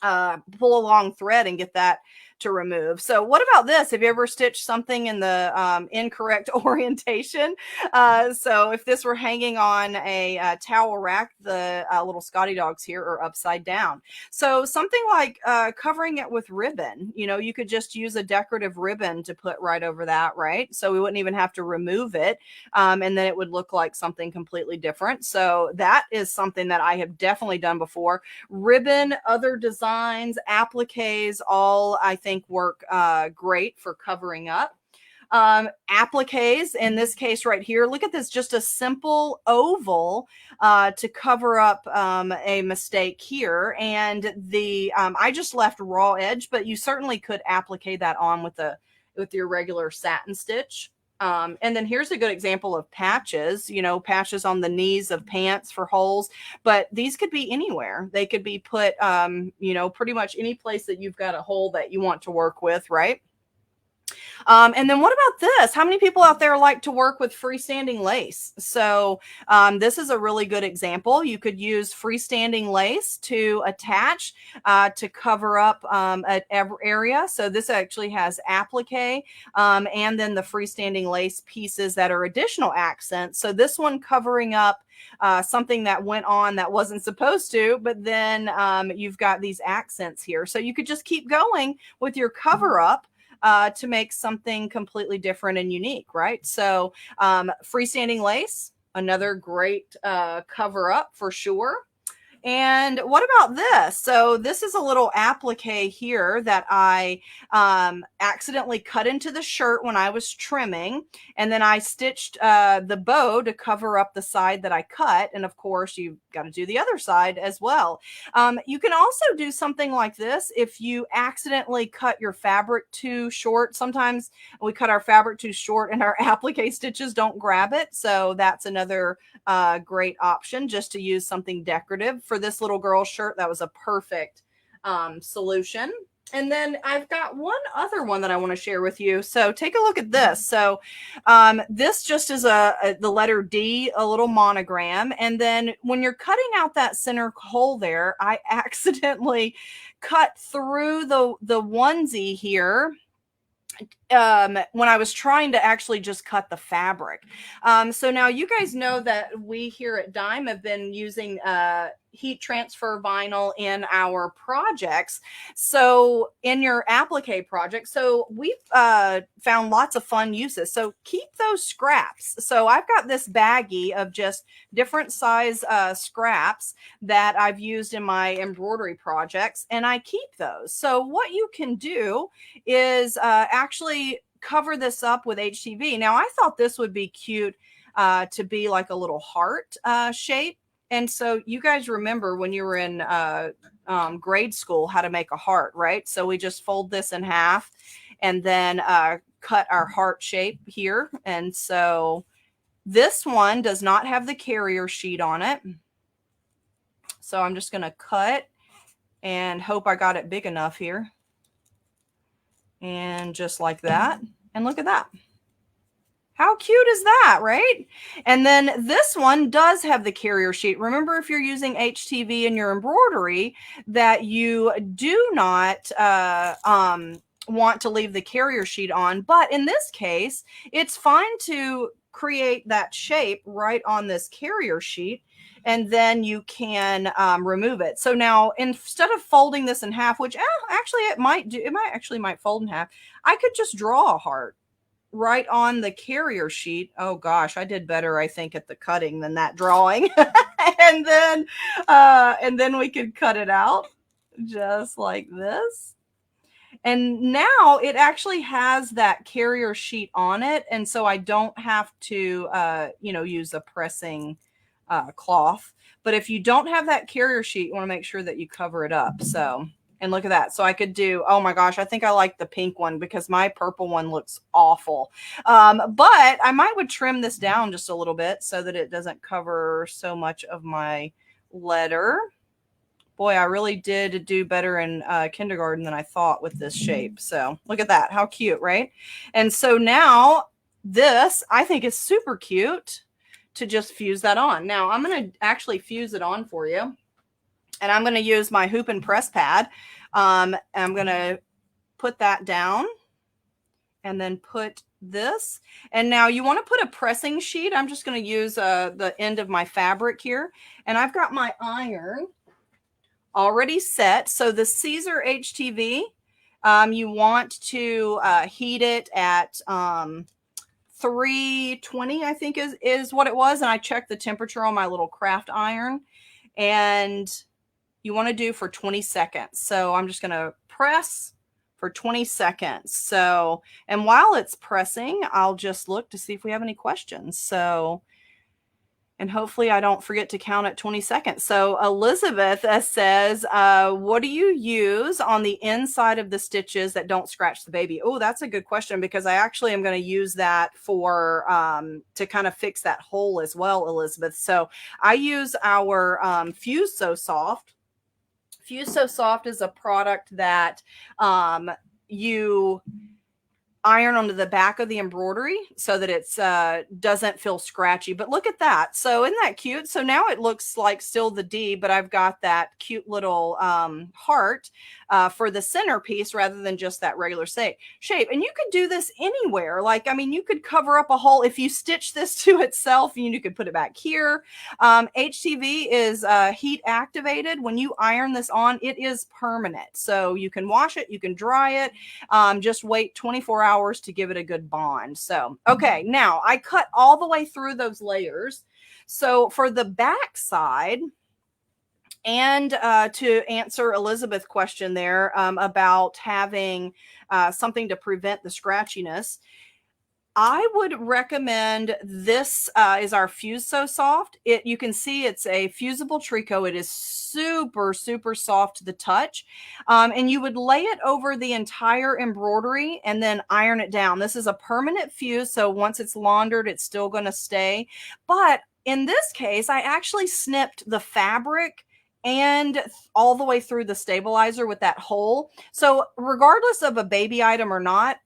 a long thread and get that to remove. So what about this? Have you ever stitched something in the incorrect orientation? So if this were hanging on a towel rack, the little Scotty dogs here are upside down. So something like covering it with ribbon, you could just use a decorative ribbon to put right over that, right? So we wouldn't even have to remove it. And then it would look like something completely different. So that is something that I have definitely done before. Ribbon, other designs, appliques, all I think work great for covering up. Appliques, in this case right here, look at this, just a simple oval to cover up a mistake here. And I just left raw edge, but you certainly could applique that on with your regular satin stitch. And then here's a good example of patches, patches on the knees of pants for holes, but these could be anywhere. They could be put, pretty much any place that you've got a hole that you want to work with, right? And then what about this? How many people out there like to work with freestanding lace? So this is a really good example. You could use freestanding lace to attach to cover up an area. So this actually has applique and then the freestanding lace pieces that are additional accents. So this one covering up something that went on that wasn't supposed to, but then you've got these accents here. So you could just keep going with your cover up to make something completely different and unique, right? So freestanding lace, another great cover up for sure. And what about this? So this is a little applique here that I accidentally cut into the shirt when I was trimming. And then I stitched the bow to cover up the side that I cut. And of course, you've got to do the other side as well. You can also do something like this if you accidentally cut your fabric too short. Sometimes we cut our fabric too short and our applique stitches don't grab it. So that's another great option, just to use something decorative. For this little girl's shirt, that was a perfect solution. And then I've got one other one that I want to share with you. So take a look at this. So this just is the letter D, a little monogram. And then when you're cutting out that center hole there, I accidentally cut through the onesie here when I was trying to actually just cut the fabric. So now you guys know that we here at Dime have been using heat transfer vinyl in our projects. So in your applique project, so we've found lots of fun uses. So keep those scraps. So I've got this baggie of just different size scraps that I've used in my embroidery projects, and I keep those. So what you can do is actually cover this up with HTV. Now I thought this would be cute to be like a little heart shape. And so you guys remember when you were in grade school how to make a heart, right? So we just fold this in half and then cut our heart shape here. And so this one does not have the carrier sheet on it. So I'm just going to cut and hope I got it big enough here. And just like that. And look at that. How cute is that, right? And then this one does have the carrier sheet. Remember, if you're using HTV in your embroidery, that you do not want to leave the carrier sheet on. But in this case, it's fine to create that shape right on this carrier sheet, and then you can remove it. So now instead of folding this in half, which actually it might fold in half, I could just draw a heart right on the carrier sheet. Oh gosh, I did better, I think, at the cutting than that drawing. and then we could cut it out just like this. And now it actually has that carrier sheet on it. And so I don't have to, use a pressing cloth. But if you don't have that carrier sheet, you want to make sure that you cover it up. So, and look at that. So I could do, oh my gosh, I think I like the pink one because my purple one looks awful. But I would trim this down just a little bit so that it doesn't cover so much of my letter. Boy, I really did do better in kindergarten than I thought with this shape. So look at that. How cute, right? And so now this, I think, is super cute to just fuse that on. Now I'm going to actually fuse it on for you. And I'm going to use my hoop and press pad. I'm going to put that down and then put this. And now you want to put a pressing sheet. I'm just going to use the end of my fabric here. And I've got my iron already set. So the Caesar HTV, you want to heat it at 320, I think is what it was. And I checked the temperature on my little craft iron, and you want to do for 20 seconds. So I'm just going to press for 20 seconds. So, and while it's pressing, I'll just look to see if we have any questions. So, and hopefully I don't forget to count at 20 seconds. So Elizabeth says, what do you use on the inside of the stitches that don't scratch the baby? Oh, that's a good question, because I actually am going to use that for to kind of fix that hole as well, Elizabeth. So I use our Fuse So Soft. Fuse So Soft is a product that you iron onto the back of the embroidery so that it's doesn't feel scratchy. But look at that. So isn't that cute? So now it looks like still the D, but I've got that cute little heart for the centerpiece rather than just that regular shape. And you could do this anywhere. Like, I mean, you could cover up a hole. If you stitch this to itself, you could put it back here. HTV is heat activated. When you iron this on, it is permanent. So you can wash it, you can dry it. Just wait 24 hours to give it a good bond. So, okay, now I cut all the way through those layers. So for the back side, and to answer Elizabeth's question there about having something to prevent the scratchiness, I would recommend this is our Fuse So Soft. You can see it's a fusible tricot. It is super, super soft to the touch. And you would lay it over the entire embroidery and then iron it down. This is a permanent fuse, so once it's laundered, it's still going to stay. But in this case, I actually snipped the fabric and all the way through the stabilizer with that hole. So regardless of a baby item or not,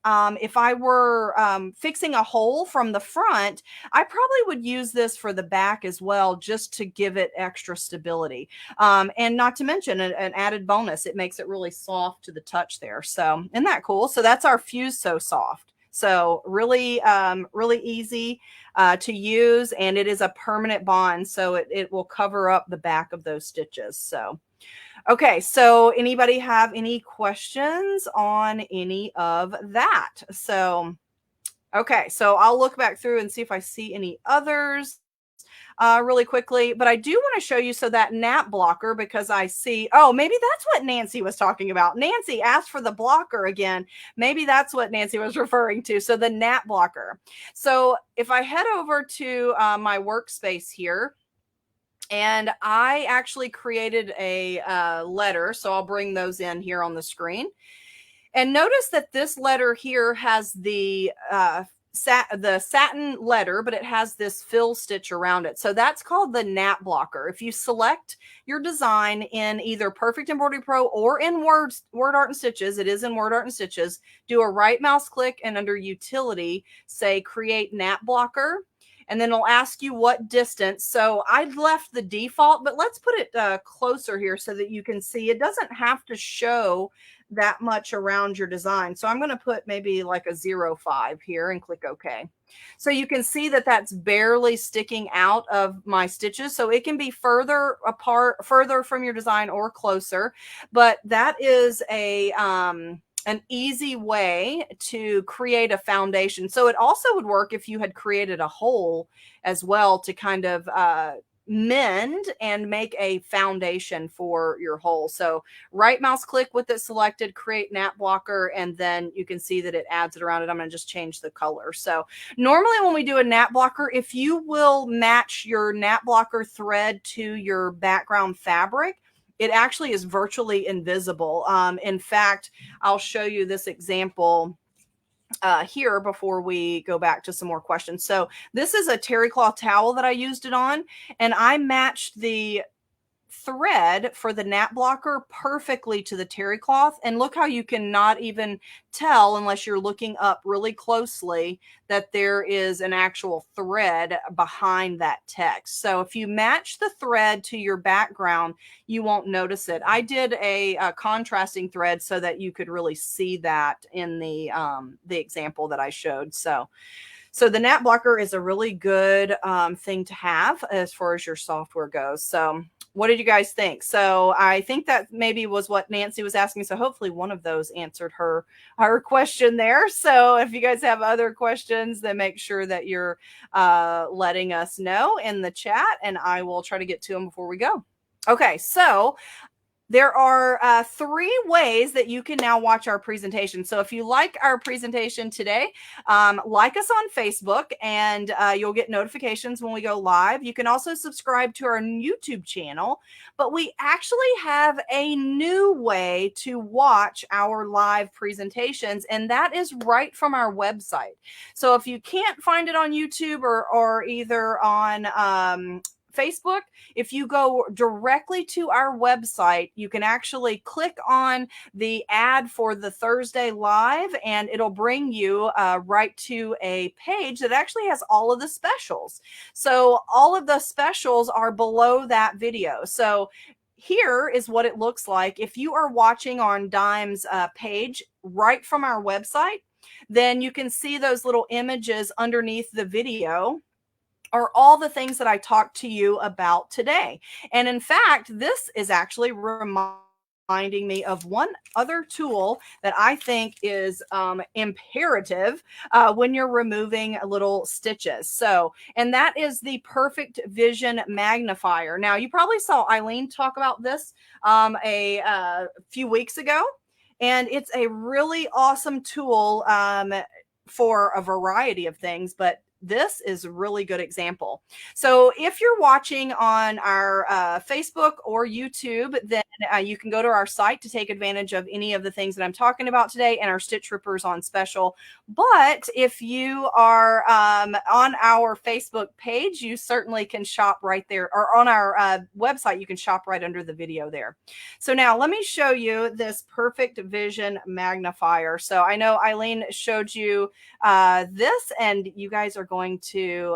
if I were fixing a hole from the front, I probably would use this for the back as well, just to give it extra stability. And not to mention an added bonus, it makes it really soft to the touch there. So isn't that cool? So that's our Fuse So Soft. So really, really easy to use, and it is a permanent bond, so it will cover up the back of those stitches. So, okay, so anybody have any questions on any of that? So, okay, so I'll look back through and see if I see any others really quickly, but I do want to show you, so that nap blocker, because I see, oh, maybe that's what Nancy was talking about. Nancy asked for the blocker again. Maybe that's what Nancy was referring to. So the nap blocker. So if I head over to my workspace here, and I actually created a letter, so I'll bring those in here on the screen. And notice that this letter here has the satin letter, but it has this fill stitch around it. So that's called the nap blocker. If you select your design in either Perfect Embroidery Pro or in Word Art and Stitches, it is in Word Art and Stitches, do a right mouse click and under Utility, say Create Nap Blocker. And then it'll ask you what distance. So I left the default, but let's put it closer here so that you can see. It doesn't have to show that much around your design. So I'm going to put maybe like a 0.5 here and click OK. So you can see that that's barely sticking out of my stitches. So it can be further apart, further from your design or closer. But that is an easy way to create a foundation. So it also would work if you had created a hole as well to kind of mend and make a foundation for your hole. So right mouse click with it selected, create nap blocker, and then you can see that it adds it around it. I'm going to just change the color. So normally when we do a nap blocker, if you will match your nap blocker thread to your background fabric, it actually is virtually invisible. In fact, I'll show you this example here before we go back to some more questions. So this is a terry cloth towel that I used it on, and I matched the thread for the nap blocker perfectly to the terry cloth. And look how you can not even tell, unless you're looking up really closely, that there is an actual thread behind that text. So if you match the thread to your background, you won't notice it. I did a contrasting thread so that you could really see that in the example that I showed. So the nap blocker is a really good thing to have as far as your software goes. So what did you guys think? So I think that maybe was what Nancy was asking. So hopefully one of those answered her question there. So if you guys have other questions, then make sure that you're letting us know in the chat, and I will try to get to them before we go. Okay, so there are 3 ways that you can now watch our presentation. So if you like our presentation today, like us on Facebook, and you'll get notifications when we go live. You can also subscribe to our YouTube channel, but we actually have a new way to watch our live presentations, and that is right from our website. So if you can't find it on YouTube or either on Facebook, if you go directly to our website, you can actually click on the ad for the Thursday live, and it'll bring you right to a page that actually has all of the specials. So all of the specials are below that video. So here is what it looks like. If you are watching on Dime's page right from our website, then you can see those little images underneath the video are all the things that I talked to you about today. And in fact, this is actually reminding me of one other tool that I think is imperative when you're removing little stitches. So, and that is the Perfect Vision Magnifier. Now, you probably saw Eileen talk about this a few weeks ago, and it's a really awesome tool for a variety of things, but this is a really good example. So if you're watching on our Facebook or YouTube, then you can go to our site to take advantage of any of the things that I'm talking about today, and our Stitch Rippers on special. But if you are on our Facebook page, you certainly can shop right there, or on our website, you can shop right under the video there. So now let me show you this Perfect Vision Magnifier. So I know Eileen showed you this, and you guys are going to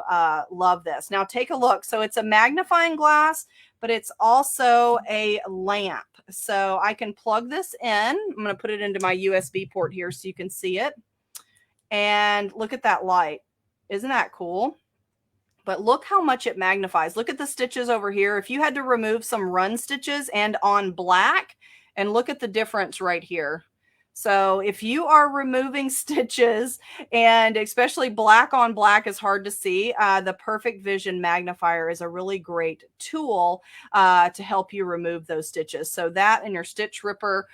love this. Now take a look. So it's a magnifying glass, but it's also a lamp. So I can plug this in. I'm going to put it into my USB port here so you can see it. And look at that light. Isn't that cool? But look how much it magnifies. Look at the stitches over here. If you had to remove some run stitches and on black, and look at the difference right here. So if you are removing stitches, and especially black on black is hard to see, the Perfect Vision Magnifier is a really great tool to help you remove those stitches. So that and your Stitch Ripper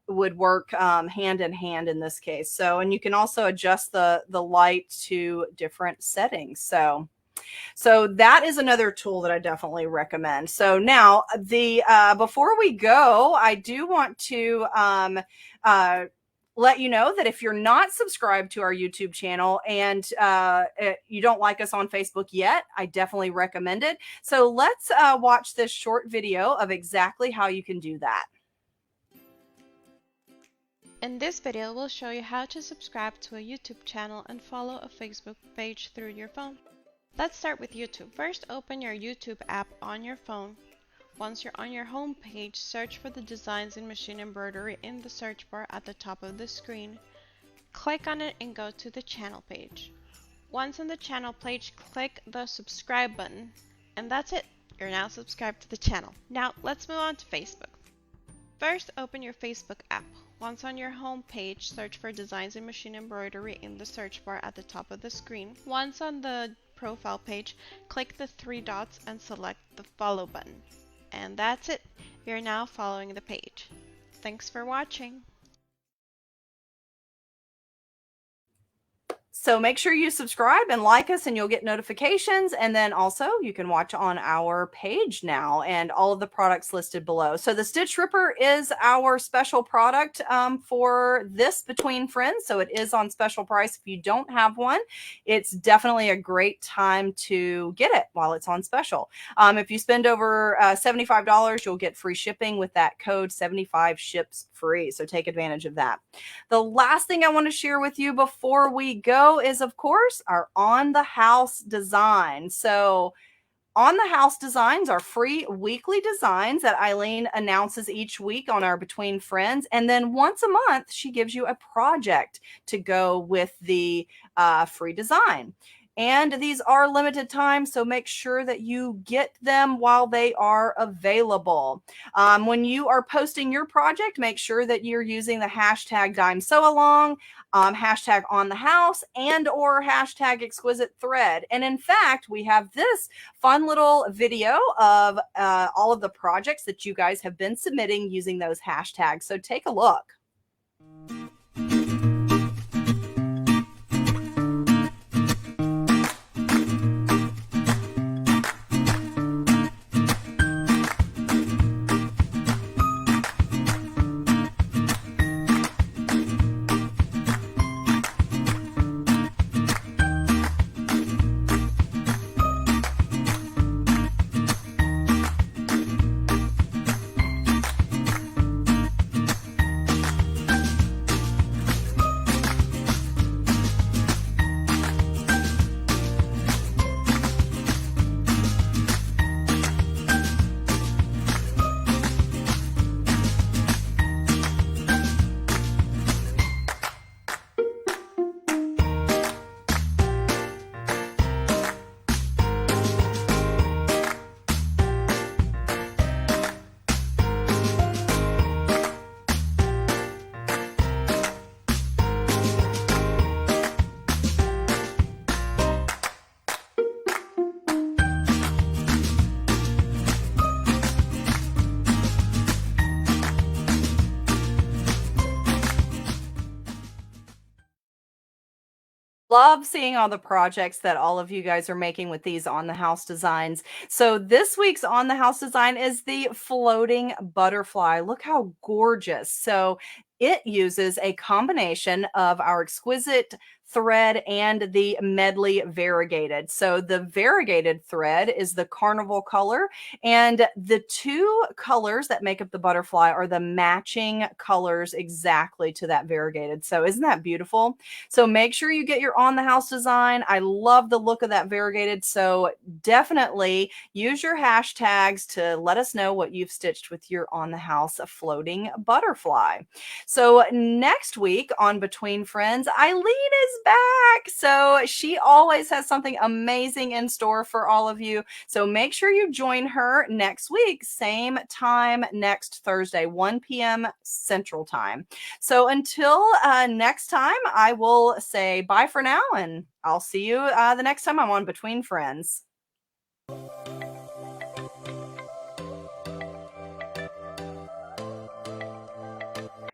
would work hand in hand in this case. So, and you can also adjust the light to different settings. So that is another tool that I definitely recommend. So now the before we go, I do want to let you know that if you're not subscribed to our YouTube channel and you don't like us on Facebook yet, I definitely recommend it. So let's watch this short video of exactly how you can do that. In this video, we'll show you how to subscribe to a YouTube channel and follow a Facebook page through your phone. Let's start with YouTube. First, open your YouTube app on your phone. Once you're on your home page, search for the Designs in Machine Embroidery in the search bar at the top of the screen. Click on it and go to the channel page. Once on the channel page, click the subscribe button, and that's it. You're now subscribed to the channel. Now, let's move on to Facebook. First, open your Facebook app. Once on your home page, search for Designs in Machine Embroidery in the search bar at the top of the screen. Once on the profile page, click the three dots and select the follow button. And that's it. You're now following the page. Thanks for watching. So make sure you subscribe and like us and you'll get notifications. And then also you can watch on our page now and all of the products listed below. So the Stitch Ripper is our special product for this Between Friends. So it is on special price. If you don't have one, it's definitely a great time to get it while it's on special. If you spend over $75, you'll get free shipping with that code 75 ships free. So take advantage of that. The last thing I want to share with you before we go is, of course, our on the house design. So on the house designs are free weekly designs that Eileen announces each week on our Between Friends. And then once a month, she gives you a project to go with the free design. And these are limited time, so make sure that you get them while they are available. When you are posting your project, make sure that you're using the hashtag Dime Sew Along, hashtag on the house, and or hashtag exquisite thread. And in fact, we have this fun little video of all of the projects that you guys have been submitting using those hashtags. So take a look. Love seeing all the projects that all of you guys are making with these on the house designs. So this week's on the house design is the floating butterfly. Look how gorgeous. So it uses a combination of our exquisite thread and the medley variegated. So the variegated thread is the carnival color, and the two colors that make up the butterfly are the matching colors exactly to that variegated. So isn't that beautiful? So make sure you get your on the house design. I love the look of that variegated. So definitely use your hashtags to let us know what you've stitched with your on the house floating butterfly. So next week on Between Friends, Eileen is back. So she always has something amazing in store for all of you. So make sure you join her next week, same time next Thursday, 1 p.m. Central Time. So until next time, I will say bye for now, and I'll see you the next time I'm on Between Friends.